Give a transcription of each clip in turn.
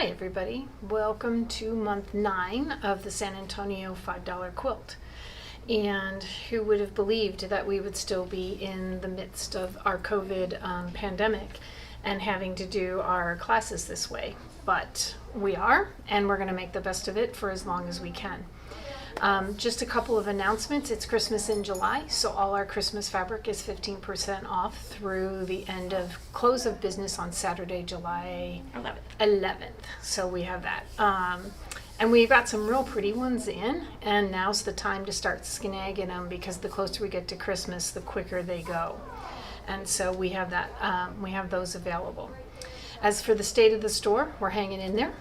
Hi everybody, welcome to month 9 of the San Antonio $5 quilt. And who would have believed that we would still be in the midst of our COVID pandemic and having to do our classes this way. But we are, and we're going to make the best of it for as long as we can. Just a couple of announcements. It's Christmas in July, so all our Christmas fabric is 15% off through the end of close of business on Saturday, July 11th. So we have that. And we've got some real pretty ones in, and now's the time to start snagging them because the closer we get to Christmas, the quicker they go. And so we have that. We have those available. As for the state of the store, we're hanging in there.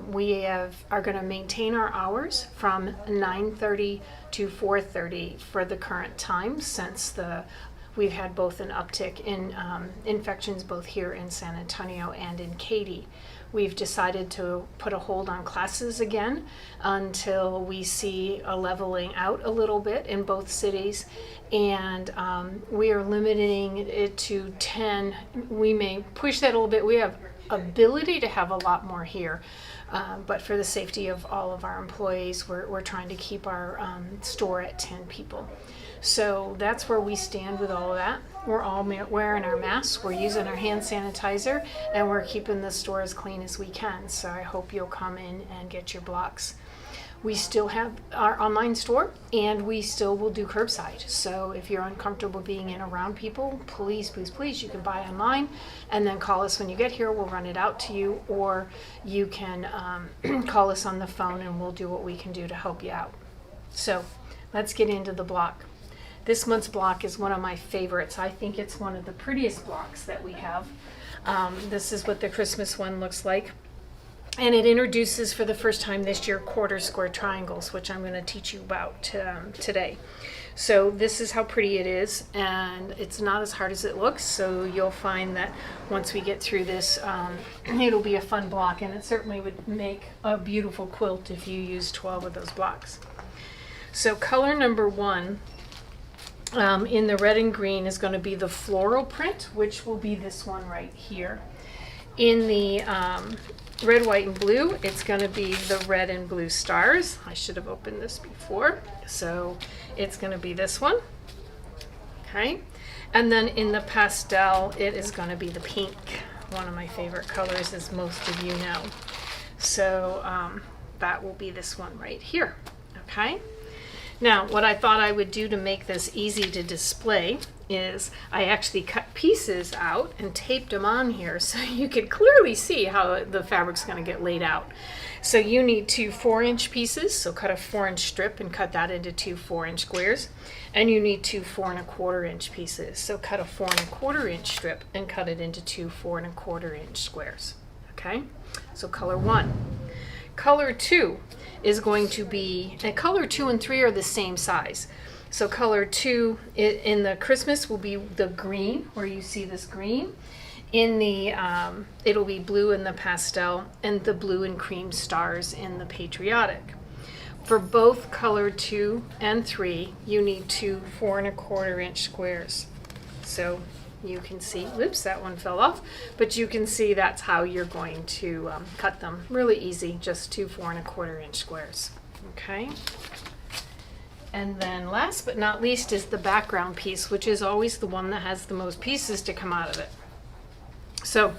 We are going to maintain our hours from 9:30 to 4:30 for the current time, since we've had both an uptick in infections both here in San Antonio and in Katy. We've decided to put a hold on classes again until we see a leveling out a little bit in both cities, and we are limiting it to 10. We may push that a little bit. We have ability to have a lot more here, but for the safety of all of our employees, we're trying to keep our store at 10 people. So that's where we stand with all of that. We're all wearing our masks, we're using our hand sanitizer, and we're keeping the store as clean as we can. So I hope you'll come in and get your blocks. We still have our online store, and we still will do curbside. So if you're uncomfortable being in around people, please, you can buy online and then call us when you get here. We'll run it out to you, or you can call us on the phone and we'll do what we can do to help you out. So let's get into the block. This month's block is one of my favorites. I think it's one of the prettiest blocks that we have. This is what the Christmas one looks like. And it introduces for the first time this year quarter square triangles, which I'm going to teach you about today. So this is how pretty it is, and it's not as hard as it looks. So you'll find that once we get through this, it'll be a fun block, and it certainly would make a beautiful quilt if you use 12 of those blocks. So color number 1 in the red and green is going to be the floral print, which will be this one right here. In the red, white, and blue, it's going to be the red and blue stars. I should have opened this before. So it's going to be this one. Okay. And then in the pastel, it is going to be the pink, one of my favorite colors, as most of you know. So that will be this one right here. Okay. Now, what I thought I would do to make this easy to display is I actually cut pieces out and taped them on here so you could clearly see how the fabric's going to get laid out. So you need 2 4-inch pieces, so cut a 4-inch strip and cut that into 2 4-inch squares. And you need 2 4 1/4-inch pieces, so cut a 4 1/4-inch strip and cut it into 2 4 1/4-inch squares. Okay, so color 1. Color 2 is going to be, and color 2 and 3 are the same size. So color 2 in the Christmas will be the green, where you see this green. In the, it'll be blue in the pastel, and the blue and cream stars in the patriotic. For both color 2 and 3, you need 2 4 1/4-inch squares. So you can see, whoops, that one fell off, but you can see that's how you're going to cut them. Really easy, just 2 4 1/4-inch squares. Okay. And then last but not least is the background piece, which is always the one that has the most pieces to come out of it. So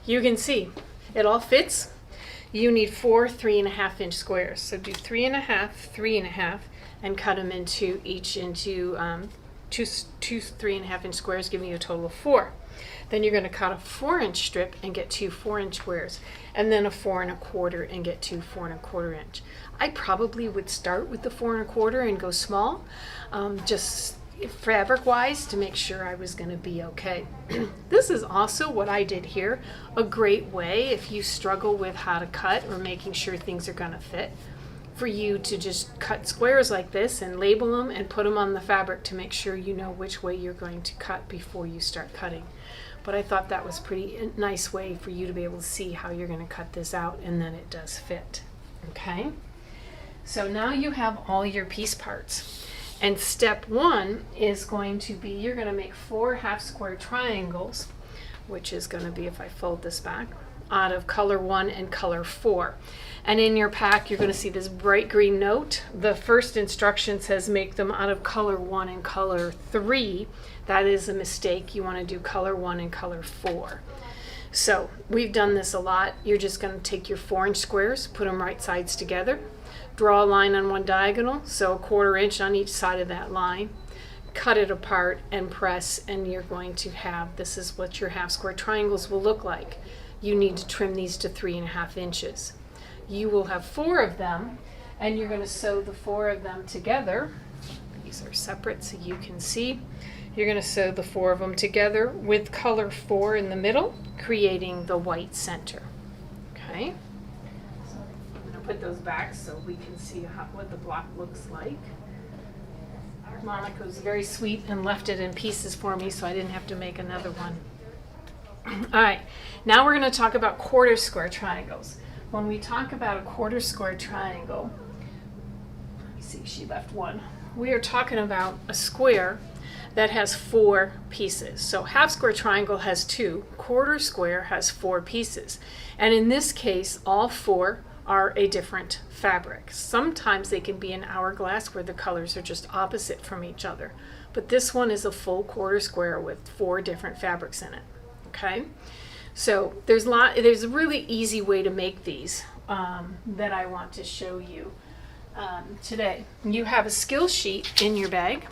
you can see it all fits. You need 4 3 1/2-inch squares. So do 3 1/2, 3 1/2, and cut them into two 3 1/2-inch squares, giving you a total of 4. Then you're going to cut a 4-inch strip and get 2 4-inch squares, and then a 4 1/4 and get 2 4 1/4-inch. I probably would start with the 4 1/4 and go small, just fabric wise, to make sure I was going to be okay. This is also what I did here, a great way if you struggle with how to cut or making sure things are going to fit, for you to just cut squares like this and label them and put them on the fabric to make sure you know which way you're going to cut before you start cutting. But I thought that was pretty nice way for you to be able to see how you're going to cut this out, and then it does fit. Okay, so now you have all your piece parts, and step 1 is going to be, you're going to make 4 half square triangles, which is going to be, if I fold this back, out of color 1 and color 4. And in your pack, you're going to see this bright green note. The first instruction says make them out of color 1 and color 3. That is a mistake. You want to do color 1 and color 4. So we've done this a lot. You're just going to take your 4-inch squares, put them right sides together, draw a line on one diagonal, so a 1/4 inch on each side of that line, cut it apart and press, and you're going to have, this is what your half square triangles will look like. You need to trim these to 3.5 inches. You will have 4 of them, and you're going to sew the 4 of them together. These are separate so you can see. You're going to sew the 4 of them together with color 4 in the middle, creating the white center. Okay? So I'm going to put those back so we can see what the block looks like. Monica was very sweet and left it in pieces for me so I didn't have to make another one. All right, now we're going to talk about 1/4 square triangles. When we talk about a 1/4 square triangle, let me see, she left one. We are talking about a square that has 4 pieces. So half square triangle has 2, 1/4 square has 4 pieces. And in this case, all 4 are a different fabric. Sometimes they can be an hourglass where the colors are just opposite from each other. But this one is a full 1/4 square with 4 different fabrics in it. Okay? So there's a really easy way to make these that I want to show you today. You have a skill sheet in your bag,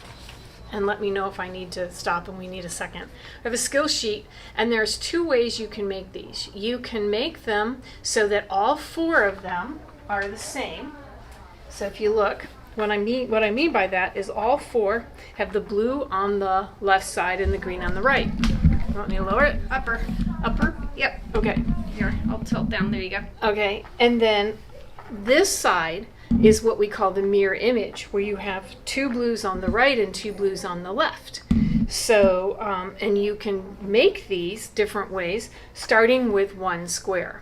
and let me know if I need to stop and we need a second. I have a skill sheet, and there's 2 ways you can make these. You can make them so that all 4 of them are the same. So if you look, what I mean by that is all 4 have the blue on the left side and the green on the right. You want me to lower it? Upper. Yep. Okay. Here, I'll tilt down. There you go. Okay. And then this side is what we call the mirror image, where you have 2 blues on the right and 2 blues on the left. So, and you can make these different ways, starting with 1 square.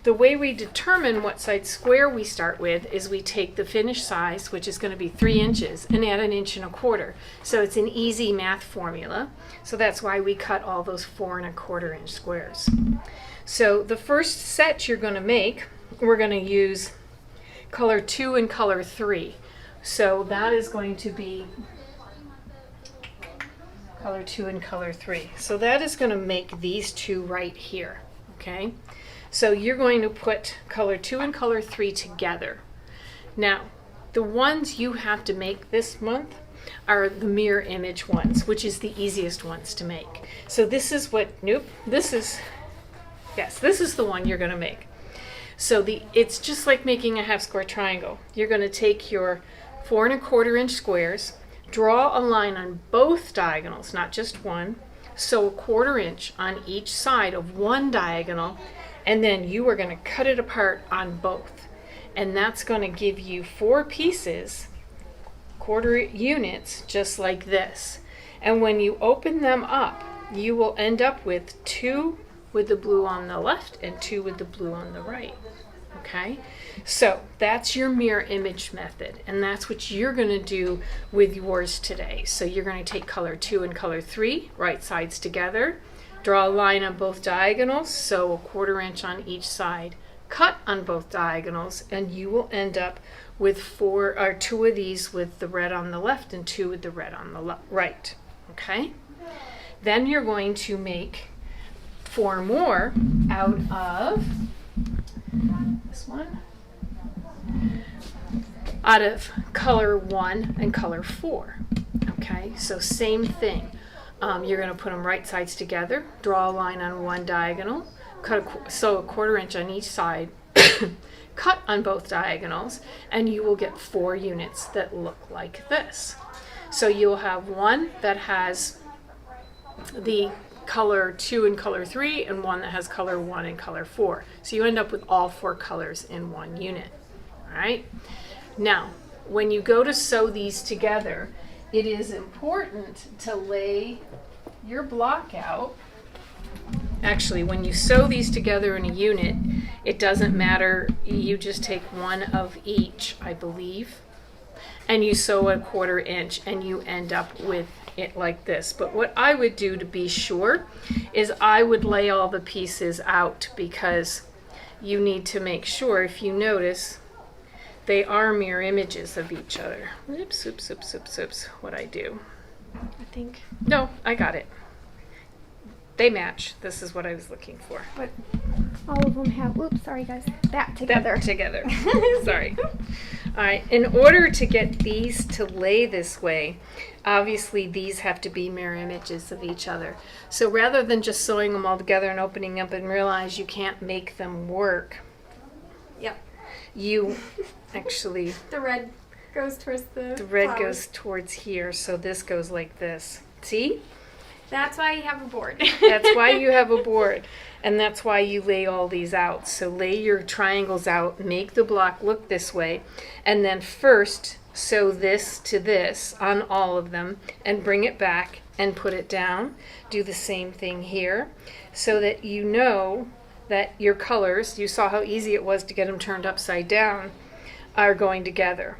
The way we determine what size square we start with is we take the finished size, which is going to be 3 inches, and add 1 1/4 inches. So it's an easy math formula. So that's why we cut all those 4 1/4 inch squares. So the first set you're going to make, we're going to use color 2 and color 3. So that is going to be color 2 and color 3. So that is going to make these 2 right here. Okay? So you're going to put color 2 and color 3 together. Now, the ones you have to make this month are the mirror image ones, which is the easiest ones to make. So this is what, this is the one you're going to make. So it's just like making a half square triangle. You're going to take your 4 1/4 inch squares, draw a line on both diagonals, not just one, sew a 1/4 inch on each side of one diagonal, and then you are going to cut it apart on both. And that's going to give you 4 pieces, 1/4 units, just like this. And when you open them up, you will end up with 2 with the blue on the left and 2 with the blue on the right. Okay? So that's your mirror image method, and that's what you're going to do with yours today. So you're going to take color 2 and color 3, right sides together, draw a line on both diagonals, sew a 1/4 inch on each side, cut on both diagonals, and you will end up with 2 of these with the red on the left and 2 with the red on the right. Okay? Then you're going to make 4 more out of this one, out of color 1 and color 4. Okay, so same thing. You're going to put them right sides together, draw a line on one diagonal, sew a 1/4 inch on each side, cut on both diagonals, and you will get 4 units that look like this. So you'll have one that has the color 2 and color 3, and one that has color 1 and color 4. So you end up with all 4 colors in one unit. All right? Now, when you go to sew these together, it is important to lay your block out. Actually, when you sew these together in a unit, it doesn't matter. You just take 1 of each, I believe, and you sew a 1/4 inch, and you end up with it like this. But what I would do to be sure is I would lay all the pieces out, because you need to make sure, if you notice, they are mirror images of each other. Oops, oops, oops, oops, oops. What I do? I think, no, I got it. They match. This is what I was looking for. But all of them have, oops, sorry guys, that together. That together. Sorry. All right, in order to get these to lay this way, obviously these have to be mirror images of each other. So rather than just sewing them all together and opening up and realize you can't make them work, Yep. you actually, The red goes towards the red flowers. goes towards here, so this goes like this. See? That's why you have a board. That's why you have a board, and that's why you lay all these out. So lay your triangles out, make the block look this way, and then first sew this to this on all of them and bring it back and put it down. Do the same thing here, so that you know that your colors, you saw how easy it was to get them turned upside down, are going together.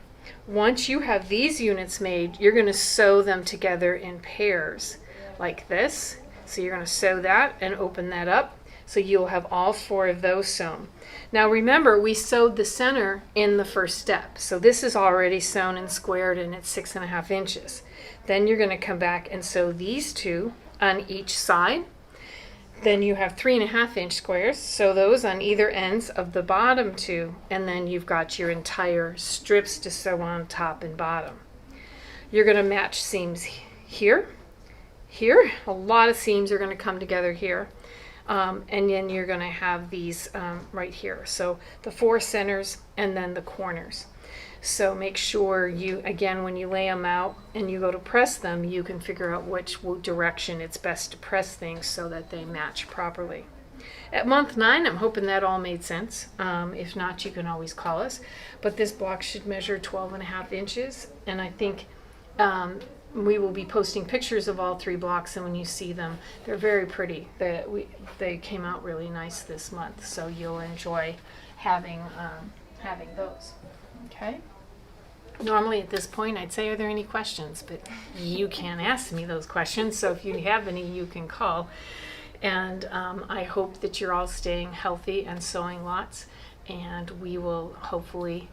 Once you have these units made, you're going to sew them together in pairs like this. So you're going to sew that and open that up, so you'll have all 4 of those sewn. Now remember, we sewed the center in the first step, so this is already sewn and squared and it's 6.5 inches. Then you're going to come back and sew these 2 on each side. Then you have 3.5 inch squares, sew those on either ends of the bottom 2, and then you've got your entire strips to sew on top and bottom. You're going to match seams here, here. A lot of seams are going to come together here, and then you're going to have these right here. So the 4 centers and then the corners. So make sure you, again, when you lay them out and you go to press them, you can figure out which direction it's best to press things so that they match properly. At month 9, I'm hoping that all made sense. If not, you can always call us. But this block should measure 12.5 inches, and I think we will be posting pictures of all 3 blocks, and when you see them, they're very pretty. They came out really nice this month, so you'll enjoy having those. Okay. Normally at this point I'd say, are there any questions? But you can't ask me those questions, so if you have any, you can call. And I hope that you're all staying healthy and sewing lots, and we will hopefully,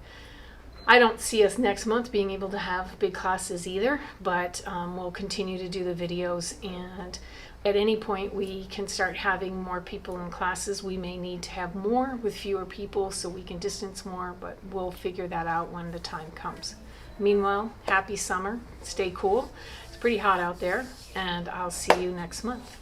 I don't see us next month being able to have big classes either, but we'll continue to do the videos, and at any point we can start having more people in classes. We may need to have more with fewer people so we can distance more, but we'll figure that out when the time comes. Meanwhile, happy summer, stay cool. It's pretty hot out there, and I'll see you next month.